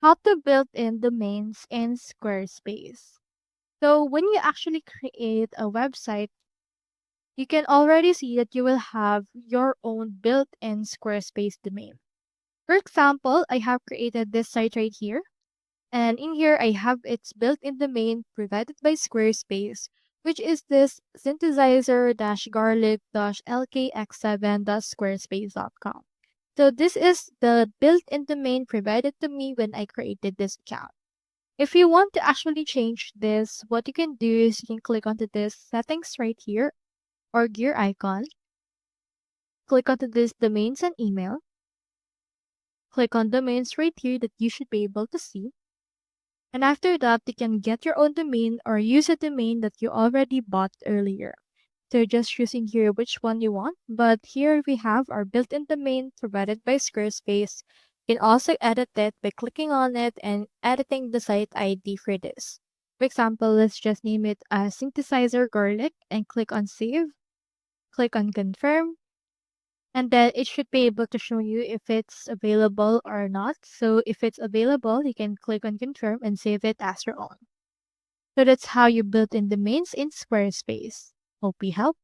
How to build in domains in Squarespace. So when you actually create a website, you can already see that you will have your own built-in Squarespace domain. For example, I have created this site right here, and in here I have its built-in domain provided by Squarespace, which is this synthesizer-garlic-lkx7.squarespace.com. So this is the built-in domain provided to me when I created this account. If you want to actually change this, what you can do is you can click onto this settings right here or gear icon, click onto this domains and email, click on domains right here that you should be able to see. And after that, you can get your own domain or use a domain that you already bought earlier. So just choosing here which one you want. But here we have our built-in domain provided by Squarespace. You can also edit it by clicking on it and editing the site ID for this. For example, let's just name it Synthesizer Garlic and click on Save, click on Confirm, and then it should be able to show you if it's available or not. So if it's available, you can click on Confirm and save it as your own. So that's how you build in domains in Squarespace. Hope we helped.